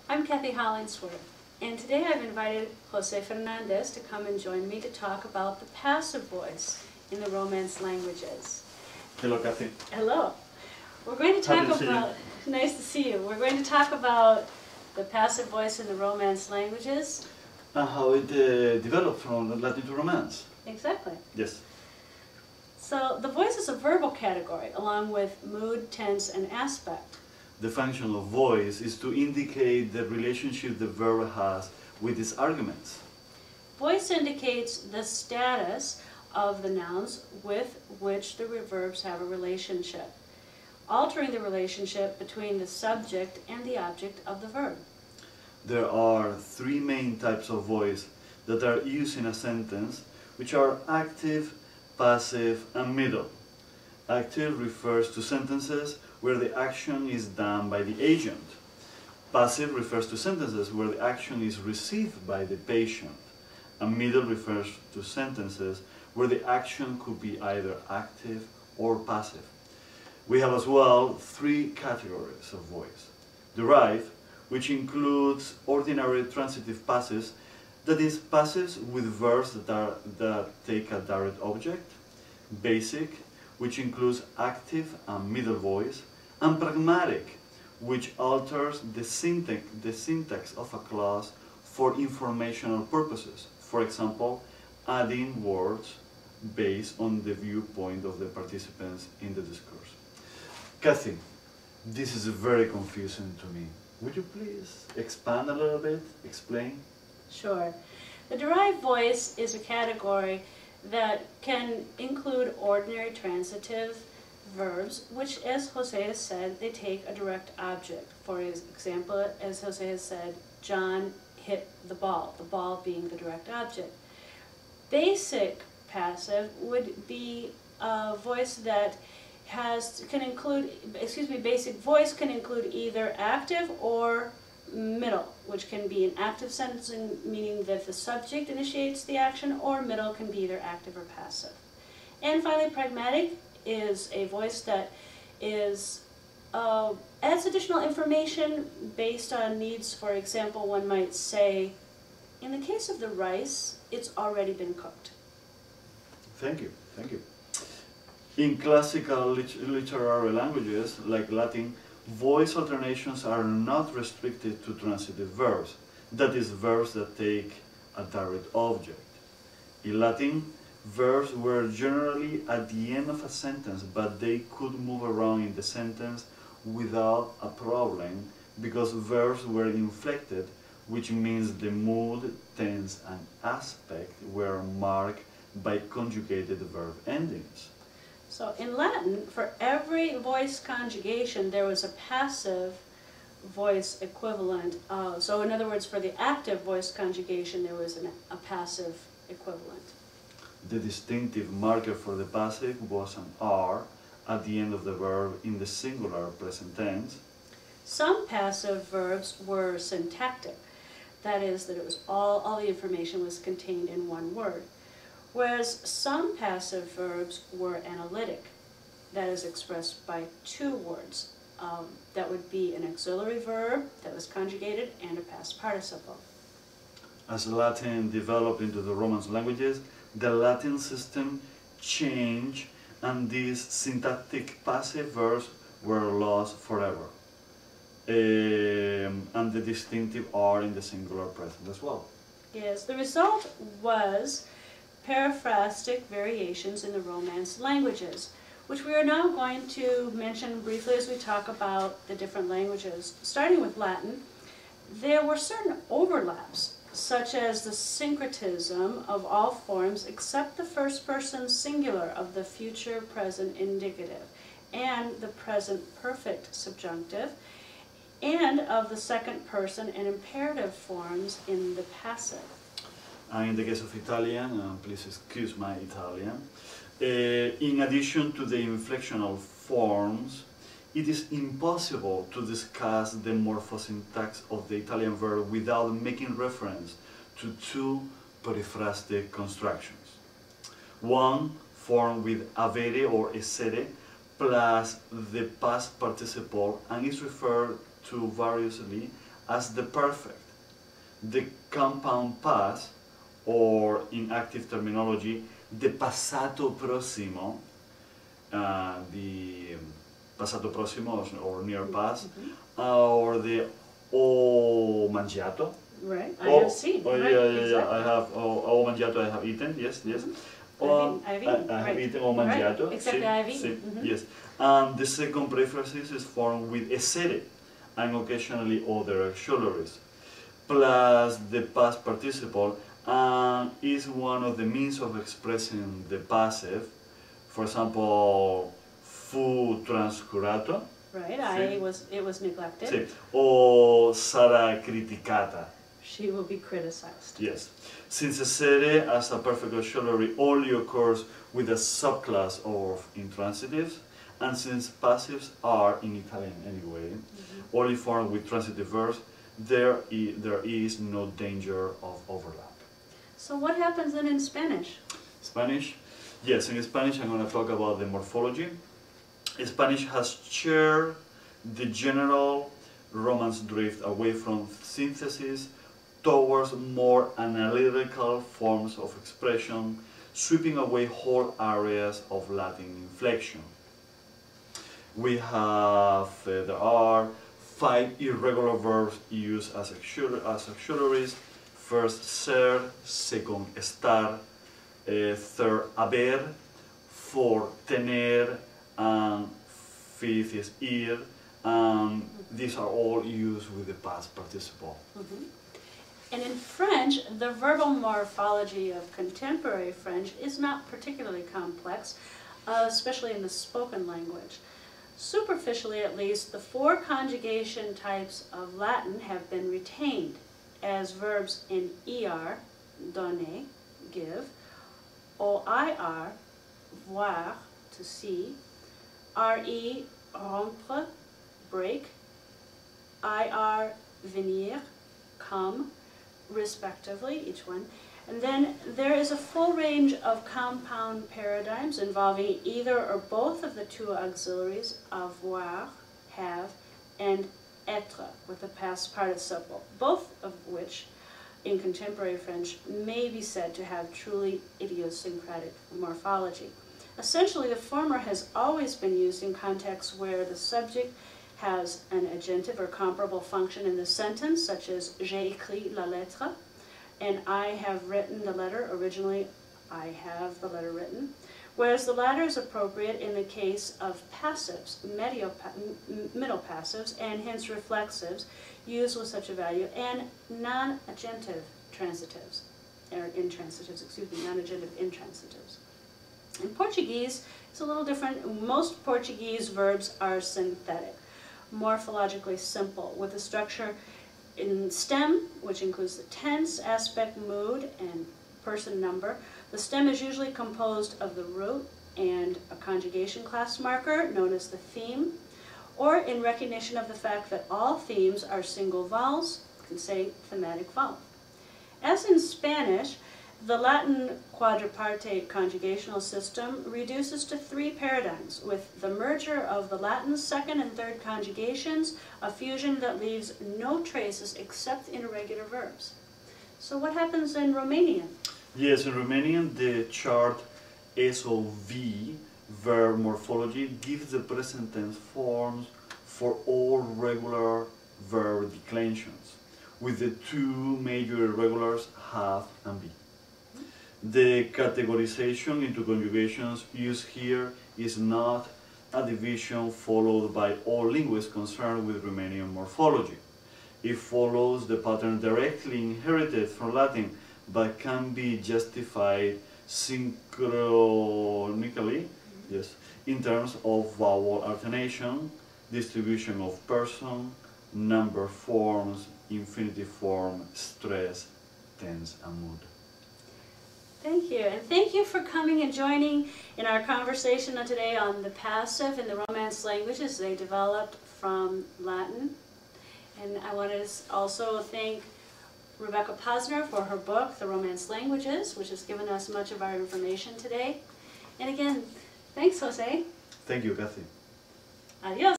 I'm Kathy Hollingsworth, and today I've invited Jose Fernandez to come and join me to talk about the passive voice in the Romance languages. Hello, Kathy. Hello. We're going to talk about, nice to see you. We're going to talk about the passive voice in the Romance languages. And how it developed from Latin to Romance. Exactly. Yes. So the voice is a verbal category along with mood, tense, and aspect. The function of voice is to indicate the relationship the verb has with its arguments. Voice indicates the status of the nouns with which the verbs have a relationship, altering the relationship between the subject and the object of the verb. There are three main types of voice that are used in a sentence, which are active, passive, and middle. Active refers to sentences where the action is done by the agent. Passive refers to sentences where the action is received by the patient. And middle refers to sentences where the action could be either active or passive. We have as well three categories of voice. Derived, which includes ordinary transitive passives, that is, passives with verbs that take a direct object. Basic, which includes active and middle voice. And pragmatic, which alters the syntax of a clause for informational purposes. For example, adding words based on the viewpoint of the participants in the discourse. Kathy, this is very confusing to me. Would you please expand a little bit, explain? Sure. The derived voice is a category that can include ordinary transitive verbs, which, as Jose has said, they take a direct object. For example, as Jose has said, John hit the ball being the direct object. Basic passive would be a voice that basic voice can include either active or middle, which can be an active sentence, meaning that the subject initiates the action, or middle can be either active or passive. And finally, pragmatic is a voice that adds additional information based on needs. For example, one might say, in the case of the rice, it's already been cooked. Thank you, thank you. In classical literary languages, like Latin, voice alternations are not restricted to transitive verbs, that is, verbs that take a direct object. In Latin, verbs were generally at the end of a sentence, but they could move around in the sentence without a problem because verbs were inflected, which means the mood, tense, and aspect were marked by conjugated verb endings. So in Latin, for every voice conjugation, there was a passive voice equivalent. So in other words, for the active voice conjugation, there was a passive equivalent. The distinctive marker for the passive was an R at the end of the verb in the singular present tense. Some passive verbs were syntactic. That is, that it was all the information was contained in one word. Whereas some passive verbs were analytic, that is expressed by two words. That would be an auxiliary verb that was conjugated and a past participle. As Latin developed into the Romance languages, the Latin system changed and these syntactic passive verbs were lost forever. And the distinctive R in the singular present as well. Yes, the result was periphrastic variations in the Romance languages, which we are now going to mention briefly as we talk about the different languages. Starting with Latin, there were certain overlaps, such as the syncretism of all forms except the first person singular of the future present indicative and the present perfect subjunctive, and of the second person and imperative forms in the passive. In the case of Italian, please excuse my Italian, in addition to the inflectional forms, it is impossible to discuss the morphosyntax of the Italian verb without making reference to two periphrastic constructions. One formed with avere or essere plus the past participle and is referred to variously as the perfect. The compound past, or in active terminology, the passato prossimo, the passato prossimo or near past, or the ho mangiato. Right, I have seen. Oh, right, yeah, exactly. I have ho mangiato, I have eaten, yes. I've eaten, I have right. eaten ho mangiato. Right. Exactly, I've eaten. Yes. And the second periphrasis is formed with essere and occasionally other auxiliaries, plus the past participle, and is one of the means of expressing the passive. For example, fu trascurato. Right, it was neglected. Sì. O sarà criticata. She will be criticized. Yes. Since essere as a perfect auxiliary only occurs with a subclass of intransitives, and since passives are, in Italian anyway, only formed with transitive verbs, there is no danger of overlap. So what happens then in Spanish? Spanish? Yes, in Spanish I'm going to talk about the morphology. Spanish has shared the general Romance drift away from synthesis towards more analytical forms of expression, sweeping away whole areas of Latin inflection. We have, there are 5 irregular verbs used as auxiliaries. First, ser, second, estar, third, haber, fourth, tener, and fifth is ir, and these are all used with the past participle. And in French, the verbal morphology of contemporary French is not particularly complex, especially in the spoken language. Superficially, at least, the 4 conjugation types of Latin have been retained as verbs in er, donner, give, oir, voir, to see, re, rompre, break, ir, venir, come, respectively, each one. And then there is a full range of compound paradigms involving either or both of the 2 auxiliaries, avoir, have, and être, with the past participle, both of which in contemporary French may be said to have truly idiosyncratic morphology. Essentially, the former has always been used in contexts where the subject has an agentive or comparable function in the sentence, such as j'ai écrit la lettre, and I have written the letter. Originally, I have the letter written. Whereas the latter is appropriate in the case of passives, middle passives, and hence reflexives, used with such a value, and non-agentive transitives, or intransitives, excuse me, non-agentive intransitives. In Portuguese, it's a little different. Most Portuguese verbs are synthetic, morphologically simple, with a structure in stem, which includes the tense, aspect, mood, and person number. The stem is usually composed of the root and a conjugation class marker, known as the theme, or in recognition of the fact that all themes are single vowels, you can say thematic vowel. As in Spanish, the Latin quadriparte conjugational system reduces to 3 paradigms, with the merger of the Latin second and third conjugations, a fusion that leaves no traces except in irregular verbs. So what happens in Romanian? Yes, in Romanian, the chart SOV, verb morphology, gives the present tense forms for all regular verb declensions, with the 2 major irregulars, have and be. The categorization into conjugations used here is not a division followed by all linguists concerned with Romanian morphology. It follows the pattern directly inherited from Latin, but can be justified synchronically, yes, in terms of vowel alternation, distribution of person, number forms, infinitive form, stress, tense, and mood. Thank you, and thank you for coming and joining in our conversation today on the passive and the Romance languages they developed from Latin. And I want to also thank Rebecca Posner for her book, The Romance Languages, which has given us much of our information today. And again, thanks, Jose. Thank you, Kathy. Adios.